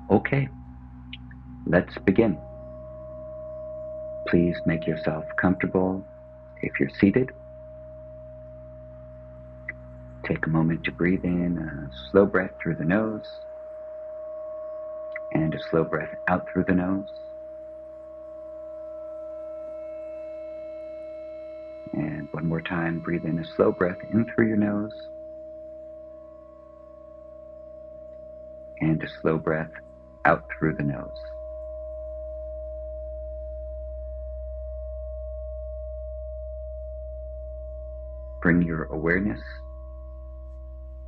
Okay, let's begin. Please make yourself comfortable if you're seated. Take a moment to breathe in a slow breath through the nose and a slow breath out through the nose. And one more time, breathe in a slow breath in through your nose and a slow breath out through the nose. Bring your awareness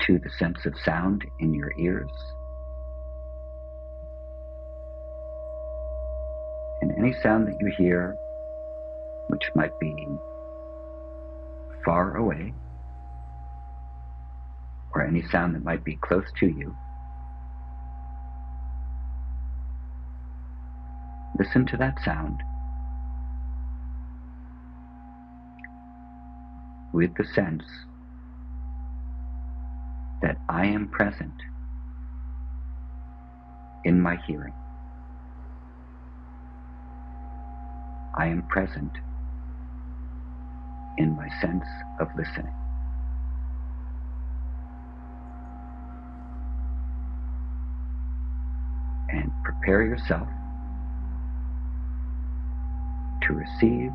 to the sense of sound in your ears. And any sound that you hear, which might be far away, or any sound that might be close to you, listen to that sound with the sense that I am present in my hearing. I am present in my sense of listening. And prepare yourself to receive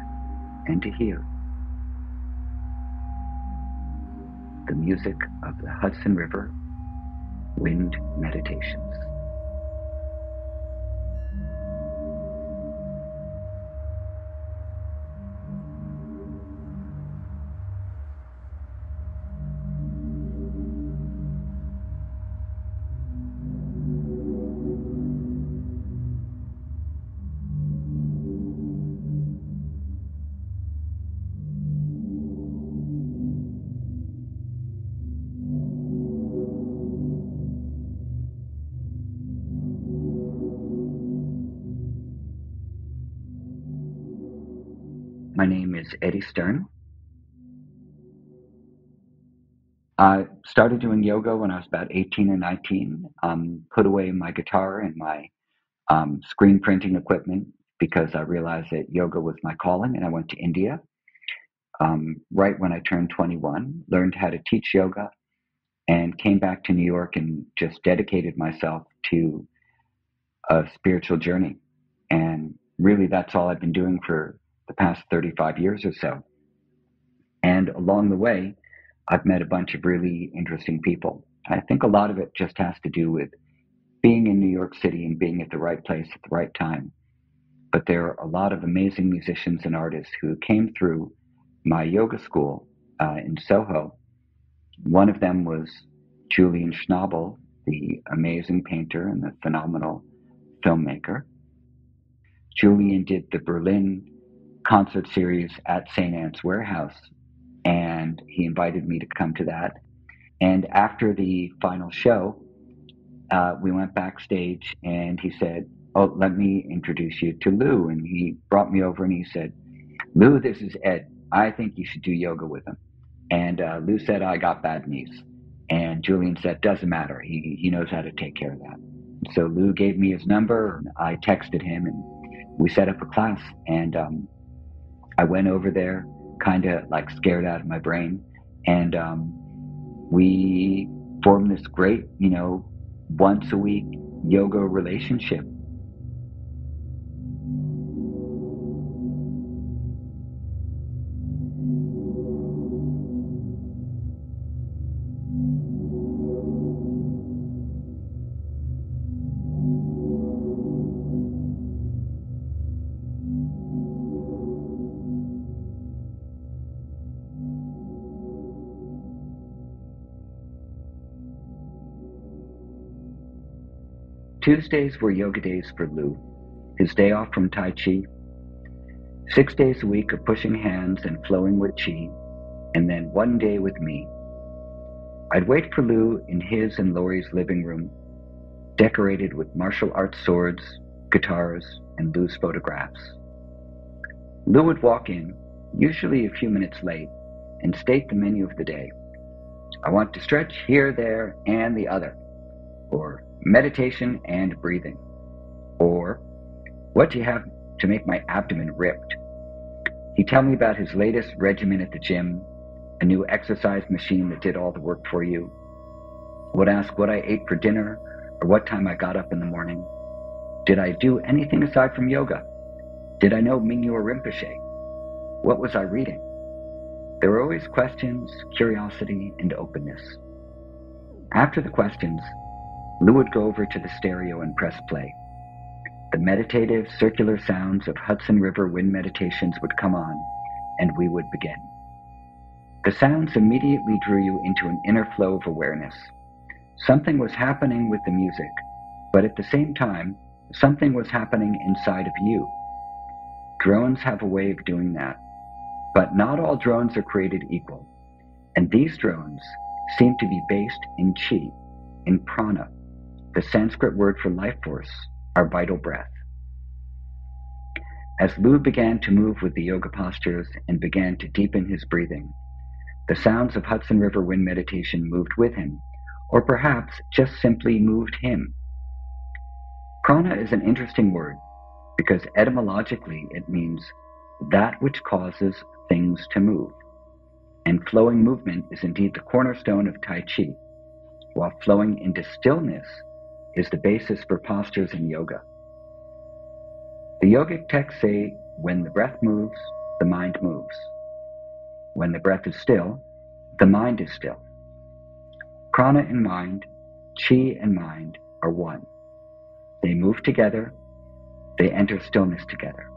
and to hear the music of the Hudson River Wind Meditations. My name is Eddie Stern. I started doing yoga when I was about 18 or 19. Put away my guitar and my screen printing equipment because I realized that yoga was my calling, and I went to India right when I turned 21, learned how to teach yoga, and came back to New York and just dedicated myself to a spiritual journey. And really, that's all I've been doing for the past 35 years or so. And along the way, I've met a bunch of really interesting people. I think a lot of it just has to do with being in New York City and being at the right place at the right time. But there are a lot of amazing musicians and artists who came through my yoga school in Soho. One of them was Julian Schnabel, the amazing painter and the phenomenal filmmaker. Julian did the Berlin concert series at St. Anne's Warehouse, and he invited me to come to that. And after the final show, we went backstage, and he said, "Oh, let me introduce you to Lou." And he brought me over and he said, "Lou, this is Ed. I think you should do yoga with him." And Lou said, "I got bad knees." And Julian said, "Doesn't matter. He knows how to take care of that." So Lou gave me his number, and I texted him, and we set up a class. And I went over there kind of like scared out of my brain. And we formed this great, once a week yoga relationship. Tuesdays were yoga days for Lou, his day off from Tai Chi. 6 days a week of pushing hands and flowing with Chi, and then one day with me. I'd wait for Lou in his and Lori's living room, decorated with martial arts swords, guitars, and Lou's photographs. Lou would walk in, usually a few minutes late, and state the menu of the day. "I want to stretch here, there, and the other," or meditation and breathing. Or, what do you have to make my abdomen ripped? He'd tell me about his latest regimen at the gym, a new exercise machine that did all the work for you. Would ask what I ate for dinner or what time I got up in the morning. Did I do anything aside from yoga? Did I know Mingyur Rinpoche? What was I reading? There were always questions, curiosity, and openness. After the questions, Lou would go over to the stereo and press play. The meditative, circular sounds of Hudson River Wind Meditations would come on, and we would begin. The sounds immediately drew you into an inner flow of awareness. Something was happening with the music, but at the same time, something was happening inside of you. Drones have a way of doing that, but not all drones are created equal, and these drones seem to be based in Chi, in prana, the Sanskrit word for life force, our vital breath. As Lou began to move with the yoga postures and began to deepen his breathing, the sounds of Hudson River Wind Meditation moved with him, or perhaps just simply moved him. Prana is an interesting word because etymologically it means that which causes things to move. And flowing movement is indeed the cornerstone of Tai Chi, while flowing into stillness is the basis for postures in yoga. The yogic texts say, when the breath moves, the mind moves. When the breath is still, the mind is still. Prana and mind, Chi and mind are one. They move together, they enter stillness together.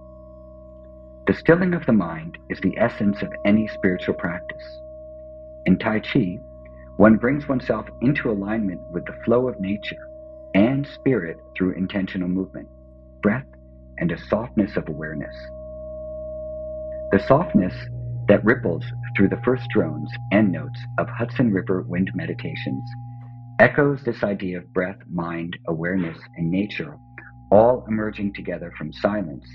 The stilling of the mind is the essence of any spiritual practice. In Tai Chi, one brings oneself into alignment with the flow of nature and spirit through intentional movement, breath, and a softness of awareness. The softness that ripples through the first drones and notes of Hudson River Wind Meditations echoes this idea of breath, mind, awareness, and nature all emerging together from silence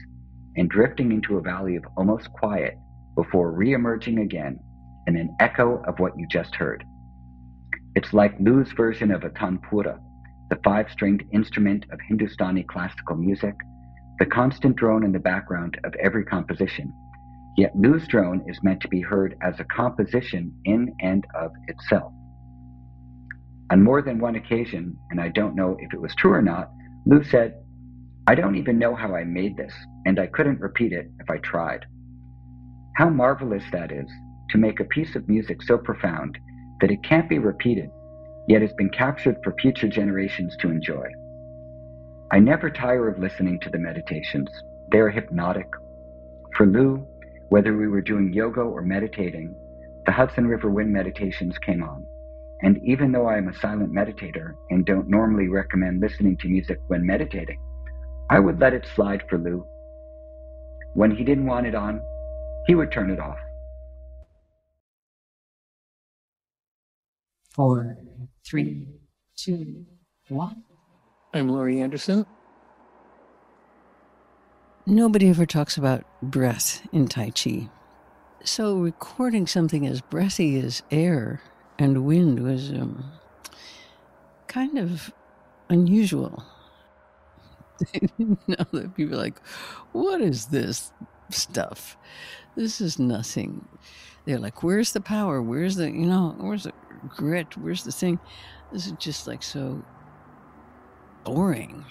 and drifting into a valley of almost quiet before re-emerging again in an echo of what you just heard. It's like Lou's version of a tanpura, the five-stringed instrument of Hindustani classical music, the constant drone in the background of every composition. Yet Lou's drone is meant to be heard as a composition in and of itself. On more than one occasion, and I don't know if it was true or not, Lou said, "I don't even know how I made this, and I couldn't repeat it if I tried." How marvelous that is, to make a piece of music so profound that it can't be repeated, yet has been captured for future generations to enjoy. I never tire of listening to the meditations. They are hypnotic. For Lou, whether we were doing yoga or meditating, the Hudson River Wind Meditations came on. And even though I am a silent meditator and don't normally recommend listening to music when meditating, I would let it slide for Lou. When he didn't want it on, he would turn it off. 4, 3, 2, 1. I'm Laurie Anderson. Nobody ever talks about breath in Tai Chi. So recording something as breathy as air and wind was kind of unusual. Now that people are like, what is this stuff? This is nothing. They're like, where's the power? Where's the, where's the grit? Where's the thing? This is just like so boring.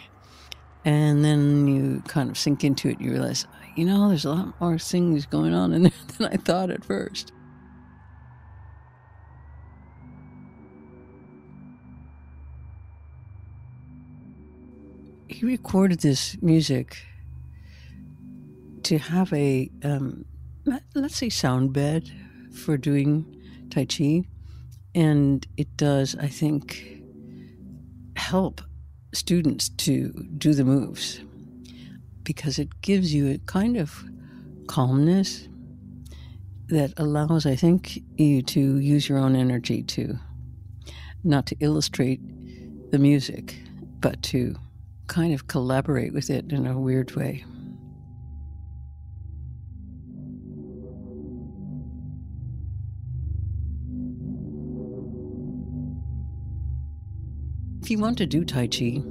And then you kind of sink into it. You realize, there's a lot more things going on in there than I thought at first. He recorded this music to have a, let's say, sound bed for doing Tai Chi. And it does, I think, help students to do the moves because it gives you a kind of calmness that allows, I think, you to use your own energy to, not to illustrate the music, but to kind of collaborate with it in a weird way. if you want to do Tai Chi,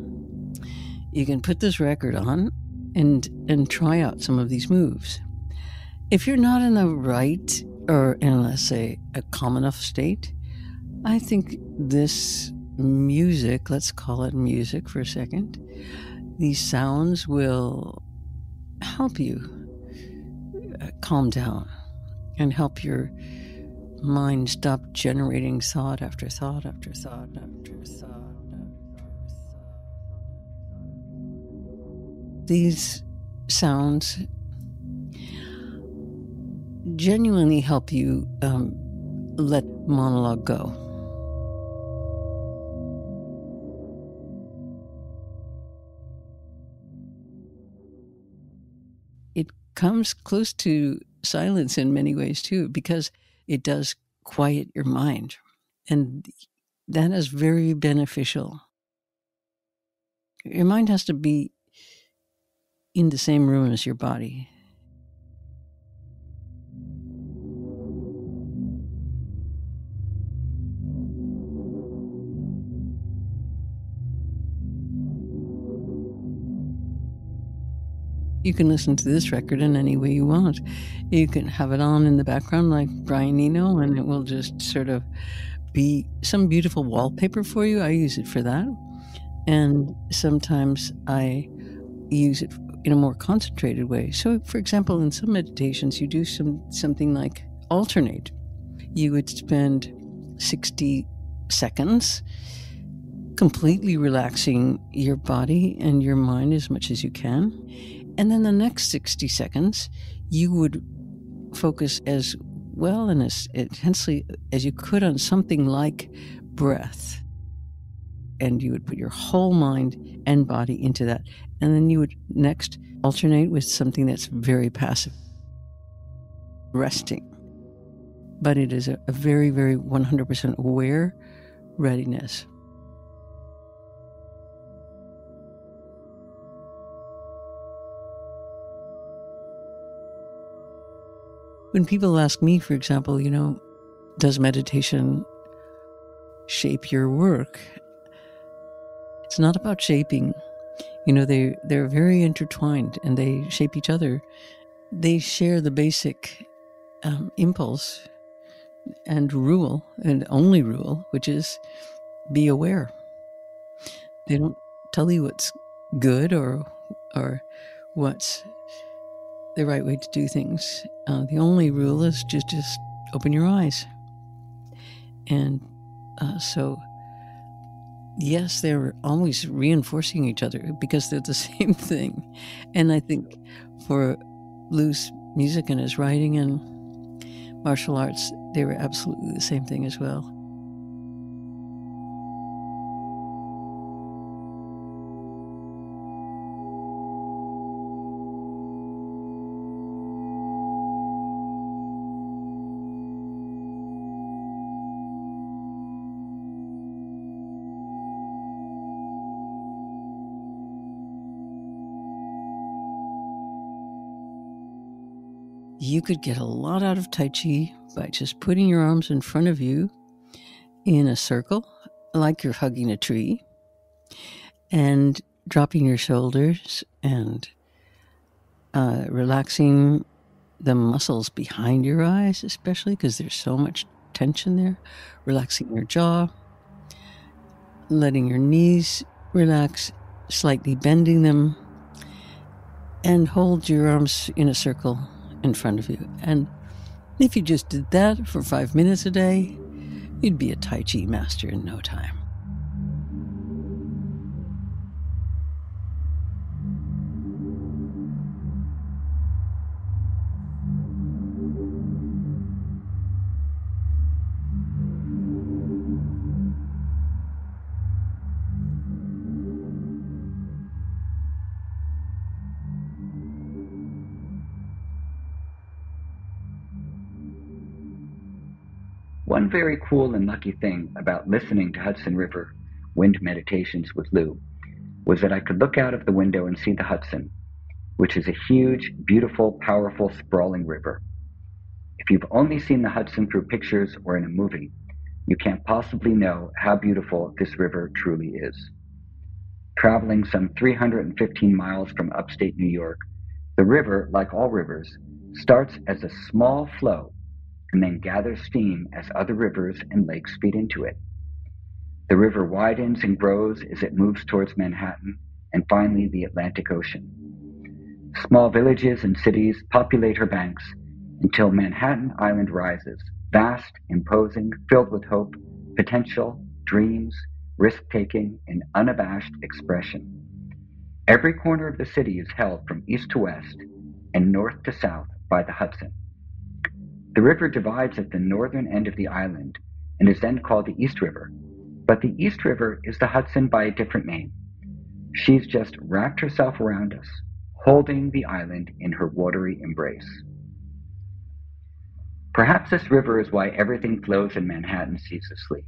you can put this record on and try out some of these moves. If you're not in the right, or in, let's say, a calm enough state, I think this music, let's call it music for a second, these sounds will help you calm down and help your mind stop generating thought after thought after thought after thought. These sounds genuinely help you let monologue go. It comes close to silence in many ways too, because it does quiet your mind, and that is very beneficial. Your mind has to be in the same room as your body. You can listen to this record in any way you want. You can have it on in the background like Brian Eno, and it will just sort of be some beautiful wallpaper for you. I use it for that. And sometimes I use it in a more concentrated way. So, for example, in some meditations, you do something like alternate. You would spend 60 seconds completely relaxing your body and your mind as much as you can. And then the next 60 seconds, you would focus as well and as intensely as you could on something like breath. And you would put your whole mind and body into that. And then you would next alternate with something that's very passive, resting. But it is a very, very 100% aware readiness. When people ask me, for example, does meditation shape your work? It's not about shaping. They're very intertwined and they shape each other. They share the basic impulse and rule, and only rule, which is be aware. They don't tell you what's good or what's the right way to do things. The only rule is just open your eyes. And so, yes, they're always reinforcing each other because they're the same thing. And I think for Lou's music and his writing and martial arts, they were absolutely the same thing as well. You could get a lot out of Tai Chi by just putting your arms in front of you in a circle, like you're hugging a tree, and dropping your shoulders and relaxing the muscles behind your eyes, especially because there's so much tension there. Relaxing your jaw, letting your knees relax, slightly bending them, and hold your arms in a circle in front of you. And if you just did that for 5 minutes a day, you'd be a Tai Chi master in no time. One very cool and lucky thing about listening to Hudson River Wind Meditations with Lou was that I could look out of the window and see the Hudson, which is a huge, beautiful, powerful, sprawling river. If you've only seen the Hudson through pictures or in a movie, you can't possibly know how beautiful this river truly is. Traveling some 315 miles from upstate New York, the river, like all rivers, starts as a small flow and then gathers steam as other rivers and lakes feed into it. The river widens and grows as it moves towards Manhattan and finally the Atlantic Ocean. Small villages and cities populate her banks until Manhattan Island rises, vast, imposing, filled with hope, potential, dreams, risk-taking, and unabashed expression. Every corner of the city is held from east to west and north to south by the Hudson. The river divides at the northern end of the island and is then called the East River, but the East River is the Hudson by a different name. She's just wrapped herself around us, holding the island in her watery embrace. Perhaps this river is why everything flows in Manhattan ceaselessly.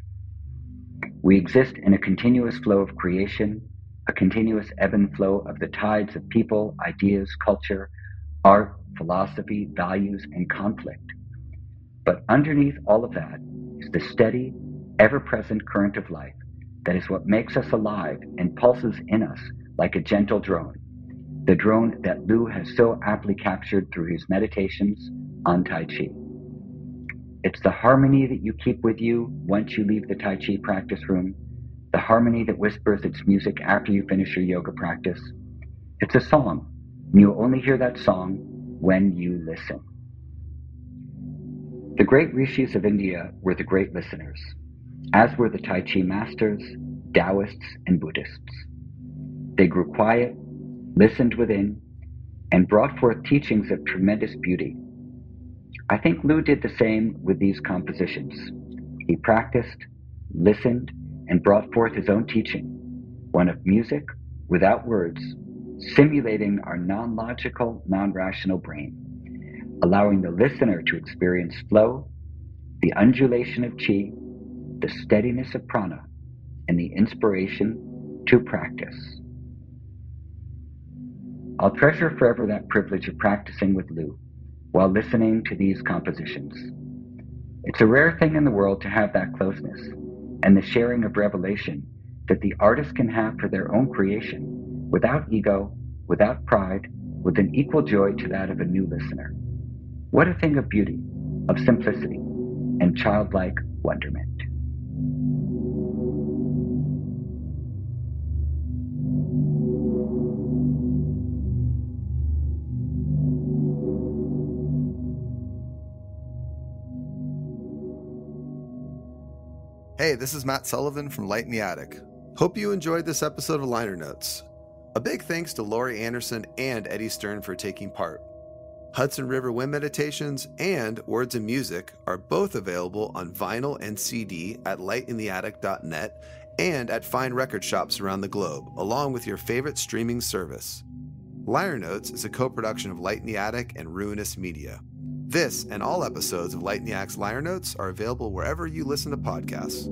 We exist in a continuous flow of creation, a continuous ebb and flow of the tides of people, ideas, culture, art, philosophy, values, and conflict. But underneath all of that is the steady, ever-present current of life that is what makes us alive and pulses in us like a gentle drone, the drone that Lou has so aptly captured through his meditations on Tai Chi. It's the harmony that you keep with you once you leave the Tai Chi practice room, the harmony that whispers its music after you finish your yoga practice. It's a song, and you only hear that song when you listen. The great rishis of India were the great listeners, as were the Tai Chi masters, Taoists, and Buddhists. They grew quiet, listened within, and brought forth teachings of tremendous beauty. I think Lou did the same with these compositions. He practiced, listened, and brought forth his own teaching, one of music without words, simulating our non-logical, non-rational brain, allowing the listener to experience flow, the undulation of chi, the steadiness of prana, and the inspiration to practice. I'll treasure forever that privilege of practicing with Lou while listening to these compositions. It's a rare thing in the world to have that closeness and the sharing of revelation that the artist can have for their own creation without ego, without pride, with an equal joy to that of a new listener. What a thing of beauty, of simplicity, and childlike wonderment. Hey, this is Matt Sullivan from Light in the Attic. Hope you enjoyed this episode of Liner Notes. A big thanks to Laurie Anderson and Eddie Stern for taking part. Hudson River Wind Meditations and Words and Music are both available on vinyl and CD at lightintheattic.net and at fine record shops around the globe, along with your favorite streaming service. Liner Notes is a co-production of Light in the Attic and Ruinous Media. This and all episodes of Light in the Attic's Liner Notes are available wherever you listen to podcasts.